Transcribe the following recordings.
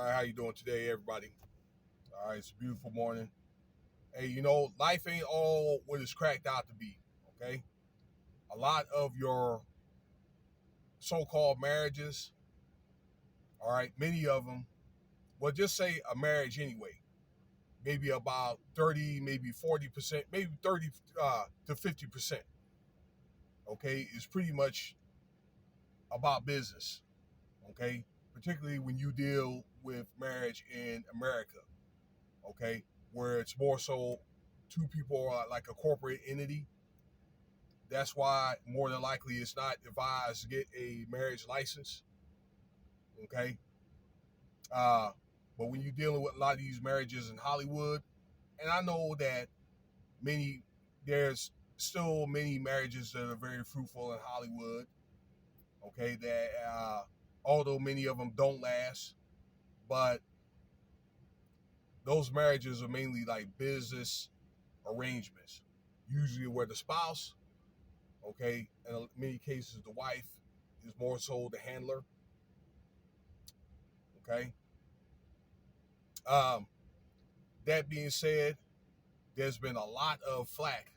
All right, how you doing today, everybody? All right, it's a beautiful morning. Hey, life ain't all what it's cracked out to be. Okay, a lot of your so-called marriages, all right, many of them. Well, just say a marriage anyway. Maybe about 30, maybe 40%, maybe 30 to 50%. Okay, is pretty much about business. Okay, particularly when you deal with marriage in America. Okay, where it's more so two people are like a corporate entity. That's why more than likely it's not advised to get a marriage license. Okay, uh, but when you're dealing with a lot of these marriages in Hollywood, and I know that many there's still many marriages that are very fruitful in Hollywood. Okay, that although many of them don't last, but those marriages are mainly like business arrangements, usually where the spouse, okay, in many cases the wife is more so the handler, okay. Um, that being said, there's been a lot of flack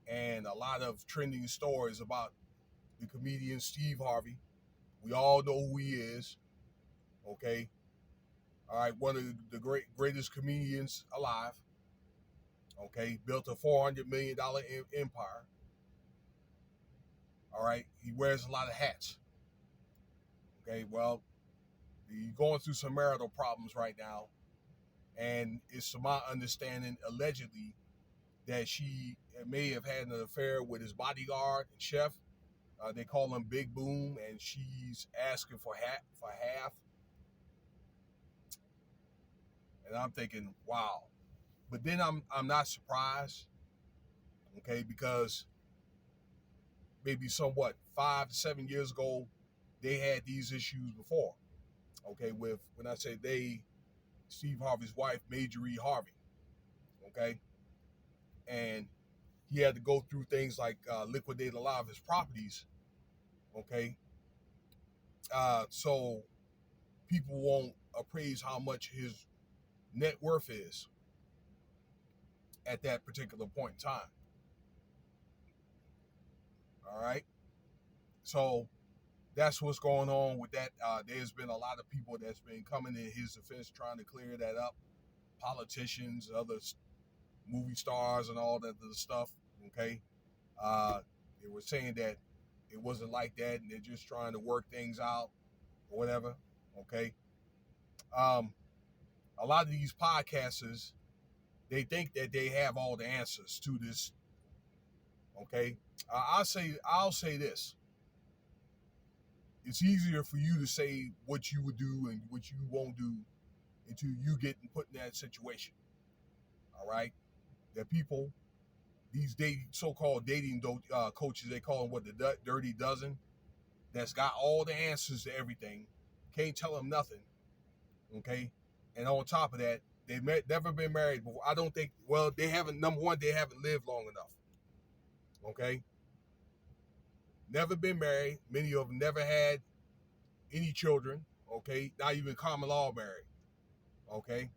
and a lot of trending stories about the comedian Steve Harvey. We all know who he is, okay. All right, one of the greatest comedians alive. Okay, built a $400 million empire. All right, he wears a lot of hats. Okay, well, he's going through some marital problems right now, and it's to my understanding, allegedly, that she may have had an affair with his bodyguard and chef. They call him Big Boom, and she's asking for half. And I'm thinking, wow. But then I'm not surprised, okay, because maybe somewhat 5 to 7 years ago, they had these issues before, okay. With when I say they, Steve Harvey's wife, Majorie Harvey, okay, and he had to go through things like liquidate a lot of his properties, okay. So people won't appraise how much his net worth is at that particular point in time. All right. So that's what's going on with that. There's been a lot of people that's been coming in his defense trying to clear that up. Politicians, other movie stars, and all that other stuff. Okay. They were saying that it wasn't like that, and they're just trying to work things out or whatever. Okay. Um, a lot of these podcasters, they think that they have all the answers to this. Okay, I'll say this: it's easier for you to say what you would do and what you won't do until you get put in that situation. All right, that people, these so-called dating coaches, they call them what, the dirty dozen, that's got all the answers to everything, can't tell them nothing. Okay, and on top of that, they've never been married before. I don't think. Well, they haven't. Number one, they haven't lived long enough. Okay, never been married. Many of them never had any children. Okay, not even common law married. Okay,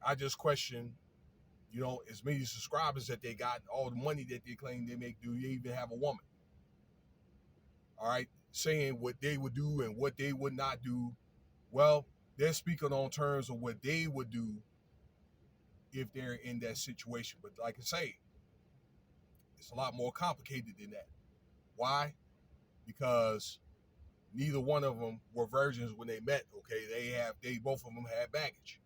I just question, as many subscribers that they got, all the money that they claim they make. Do you even have a woman? All right, saying what they would do and what they would not do. Well, they're speaking on terms of what they would do if they're in that situation. But like I say, it's a lot more complicated than that. Why? Because neither one of them were virgins when they met. Okay, they both of them had baggage.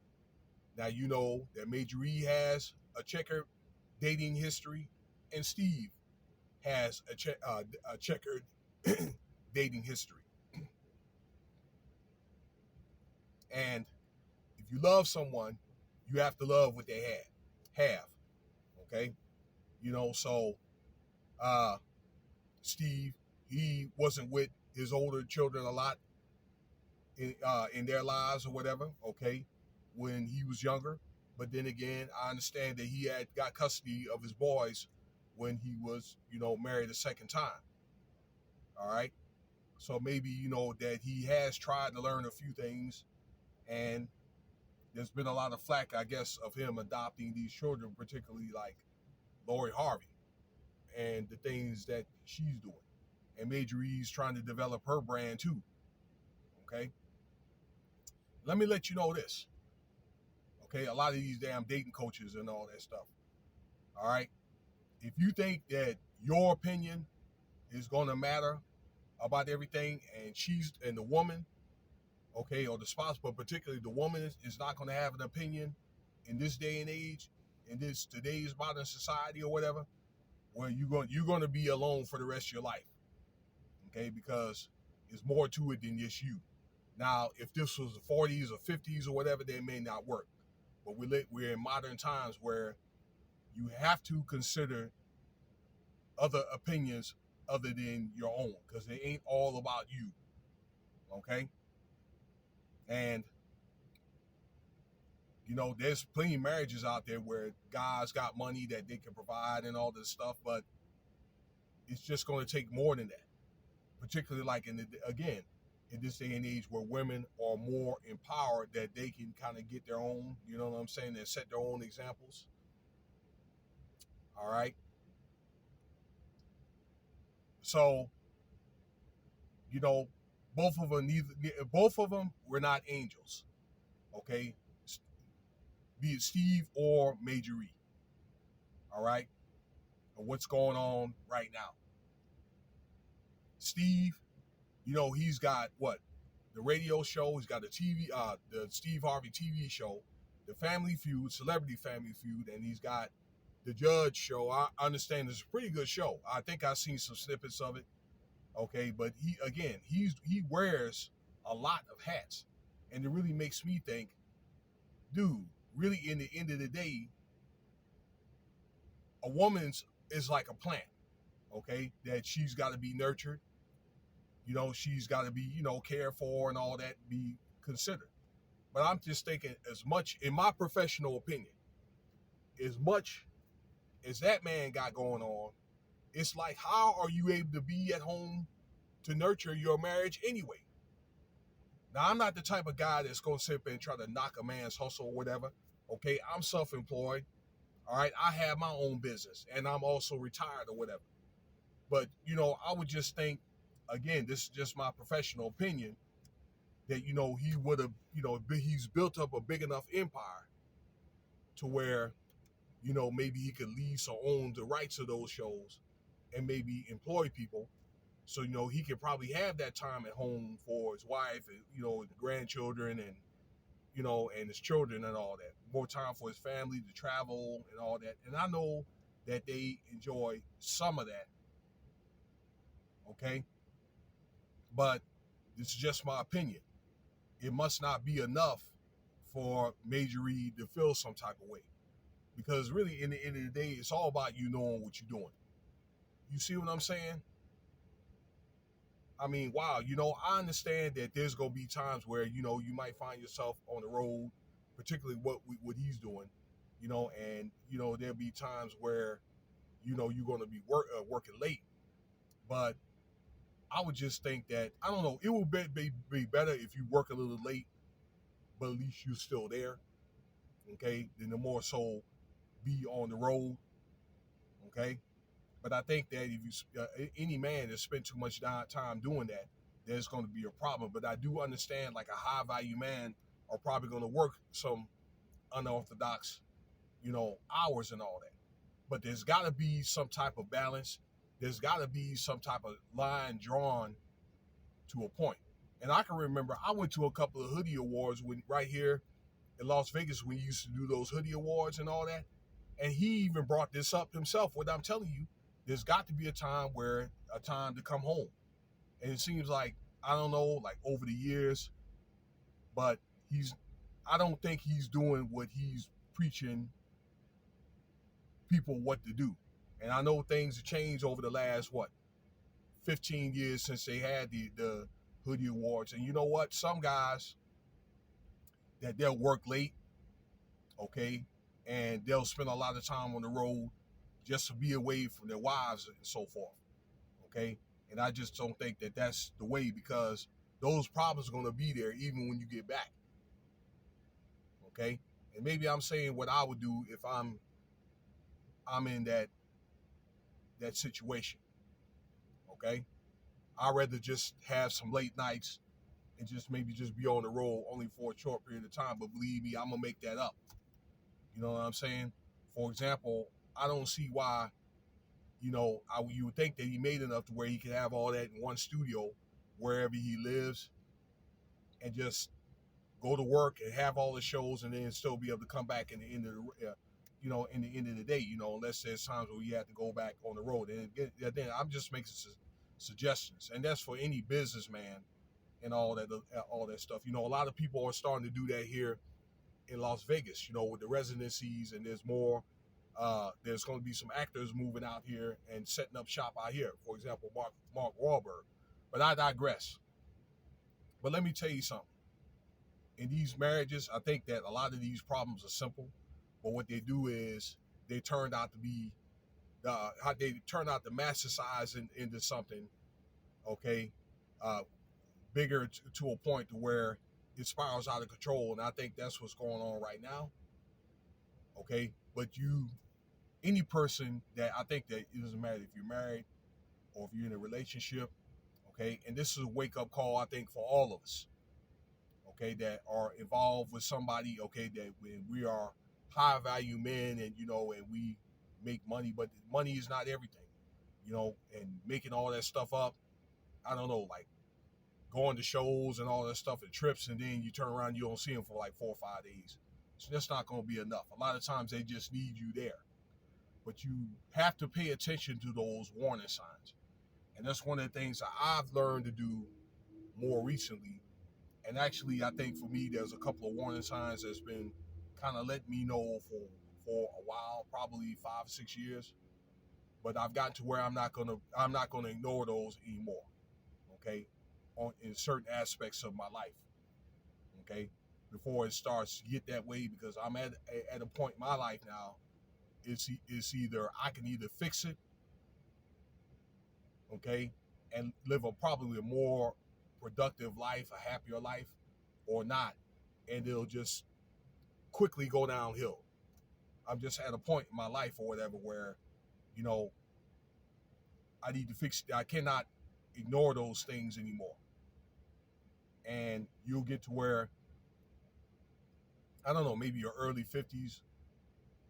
Now you know that Majorie has a checkered dating history, and Steve has a checkered dating history. And if you love someone, you have to love what they have. Okay, so Steve, he wasn't with his older children a lot in their lives or whatever, okay, when he was younger. But then again, I understand that he had got custody of his boys when he was, married a second time. All right. So maybe, that he has tried to learn a few things And there's been a lot of flack, I guess, of him adopting these children, particularly like Lori Harvey and the things that she's doing. And Majorie's trying to develop her brand too. Okay. Let me let you know this. Okay. A lot of these damn dating coaches and all that stuff. All right. If you think that your opinion is going to matter about everything and the woman, okay, or the spouse, but particularly the woman is not going to have an opinion in this day and age, in this today's modern society or whatever, well, you're going to be alone for the rest of your life, okay, because there's more to it than just you. Now, if this was the 40s or 50s or whatever, they may not work, but we're in modern times where you have to consider other opinions other than your own, because they ain't all about you, okay? And there's plenty of marriages out there where guys got money that they can provide and all this stuff, but it's just going to take more than that. Particularly like in this day and age where women are more empowered, that they can kind of get their own, you know what I'm saying, and set their own examples. All right. So, both of them were not angels. Okay. Be it Steve or Majorie. All right. And what's going on right now? Steve, he's got what? The radio show. He's got the Steve Harvey TV show, the Family Feud, Celebrity Family Feud, and he's got the Judge show. I understand it's a pretty good show. I think I've seen some snippets of it. Okay, but he wears a lot of hats, and it really makes me think, dude, really in the end of the day, a woman's is like a plant, okay, that she's got to be nurtured. She's got to be, cared for and all that, be considered. But I'm just thinking, as much, in my professional opinion, as much as that man got going on, it's like, how are you able to be at home to nurture your marriage anyway? Now, I'm not the type of guy that's going to sit there and try to knock a man's hustle or whatever. Okay, I'm self-employed. All right, I have my own business, and I'm also retired or whatever. But, I would just think, again, this is just my professional opinion, that, he would have, he's built up a big enough empire to where, maybe he could lease or own the rights of those shows and maybe employ people. So, he could probably have that time at home for his wife and, the grandchildren and, and his children and all that. More time for his family to travel and all that. And I know that they enjoy some of that. Okay? But this is just my opinion. It must not be enough for Majorie to feel some type of way. Because really, in the end of the day, it's all about you knowing what you're doing. You see what I'm saying? I mean, wow, I understand that there's going to be times where, you might find yourself on the road, particularly what he's doing, and, there'll be times where, you're going to be working late. But I would just think that, I don't know, it would be better if you work a little late, but at least you're still there, okay? Then the more so be on the road, okay? But I think that if you any man that spent too much time doing that, there's going to be a problem. But I do understand, like, a high value man are probably going to work some unorthodox, hours and all that. But there's got to be some type of balance. There's got to be some type of line drawn to a point. And I can remember I went to a couple of hoodie awards right here in Las Vegas when you used to do those hoodie awards and all that. And he even brought this up himself. What I'm telling you, there's got to be a time to come home. And it seems like, I don't know, like over the years, but I don't think he's doing what he's preaching people what to do. And I know things have changed over the last, 15 years since they had the hoodie awards. And you know what? Some guys that they'll work late, okay, and they'll spend a lot of time on the road just to be away from their wives and so forth, okay? And I just don't think that that's the way, because those problems are going to be there even when you get back. Okay, and maybe I'm saying what I would do if I'm in that situation. Okay, I'd rather just have some late nights and just maybe just be on the road only for a short period of time. But believe me, I'm gonna make that up. You know what I'm saying? For example, I don't see why, you would think that he made enough to where he could have all that in one studio wherever he lives and just go to work and have all the shows and then still be able to come back in the end of in the end of the day, unless there's times where you have to go back on the road. And then I'm just making suggestions, and that's for any businessman and all that stuff. A lot of people are starting to do that here in Las Vegas, with the residencies, and there's more. There's going to be some actors moving out here and setting up shop out here. For example, Mark Wahlberg. But I digress. But let me tell you something. In these marriages, I think that a lot of these problems are simple, but what they do is they turned out to be how they turn out to mastersize into something, okay, bigger to a point to where it spirals out of control, and I think that's what's going on right now. Okay, but any person that I think that it doesn't matter if you're married or if you're in a relationship, okay, and this is a wake up call I think for all of us, okay, that are involved with somebody, okay, that when we are high value men and and we make money, but money is not everything, and making all that stuff up, I don't know, like going to shows and all that stuff and trips, and then you turn around, you don't see them for like 4 or 5 days. So that's not going to be enough. A lot of times they just need you there, but you have to pay attention to those warning signs, and that's one of the things that I've learned to do more recently. And actually, I think for me, there's a couple of warning signs that's been kind of letting me know for a while, probably 5 or 6 years. But I've gotten to where I'm not gonna ignore those anymore. Okay, in certain aspects of my life. Okay, before it starts to get that way, because I'm at a point in my life now. It's either I can either fix it, okay, and live probably a more productive life, a happier life, or not, and it'll just quickly go downhill. I'm just at a point in my life or whatever where, you know, I need to fix it. I cannot ignore those things anymore. And you'll get to where, I don't know, maybe your early 50s,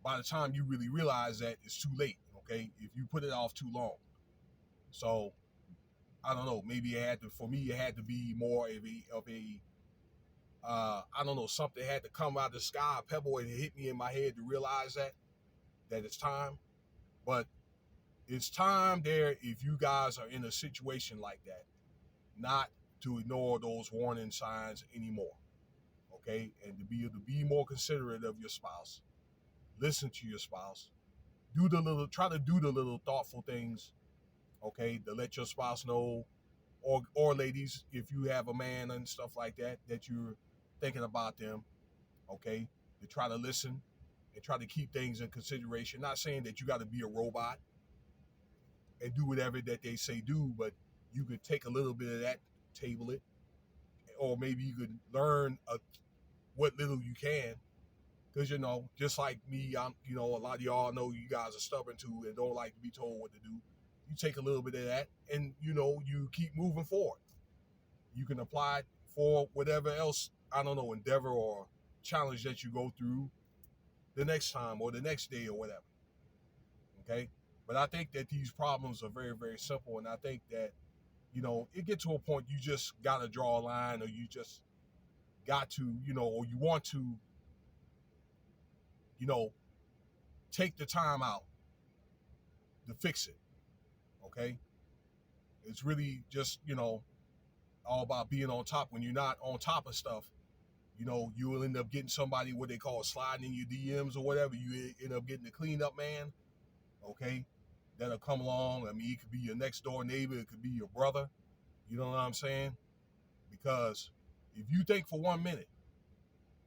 by the time you really realize that it's too late, okay, if you put it off too long. So, I don't know, maybe for me, it had to be more of a I don't know, something had to come out of the sky, a pebble, and hit me in my head to realize that it's time. But it's time there, if you guys are in a situation like that, not to ignore those warning signs anymore. Okay, and to be more considerate of your spouse. Listen to your spouse. Try to do the little thoughtful things. Okay, to let your spouse know, or ladies, if you have a man and stuff like that you're thinking about them. Okay, to try to listen and try to keep things in consideration. Not saying that you got to be a robot and do whatever that they say do, but you could take a little bit of that, table it, or maybe you could learn what little you can. Because, just like me, a lot of y'all know you guys are stubborn too and don't like to be told what to do. You take a little bit of that and, you keep moving forward. You can apply it for whatever else, I don't know, endeavor or challenge that you go through the next time or the next day or whatever. Okay? But I think that these problems are very, very simple. And I think that, it gets to a point you just got to draw a line, or you just got to, or you want to, take the time out to fix it. Okay? It's really just, all about being on top. When you're not on top of stuff, you will end up getting somebody, what they call sliding in your DMs or whatever. You end up getting the cleanup man, okay, that'll come along. I mean, it could be your next door neighbor. It could be your brother. You know what I'm saying? Because if you think for 1 minute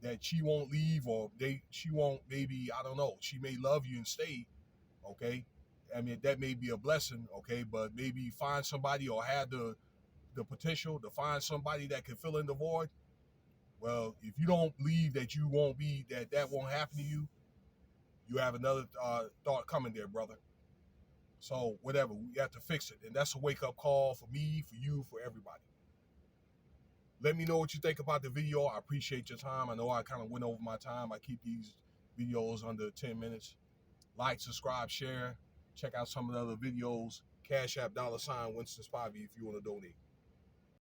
that she won't leave, or she won't, maybe, I don't know, she may love you and stay, okay? I mean, that may be a blessing, okay? But maybe find somebody, or have the potential to find somebody that can fill in the void. Well, if you don't believe that you won't be, that won't happen to you, you have another thought coming there, brother. So whatever, we have to fix it. And that's a wake-up call for me, for you, for everybody. Let me know what you think about the video. I appreciate your time. I know I kind of went over my time. I keep these videos under 10 minutes. Like, subscribe, share. Check out some of the other videos. Cash App $Winston Spivey if you want to donate.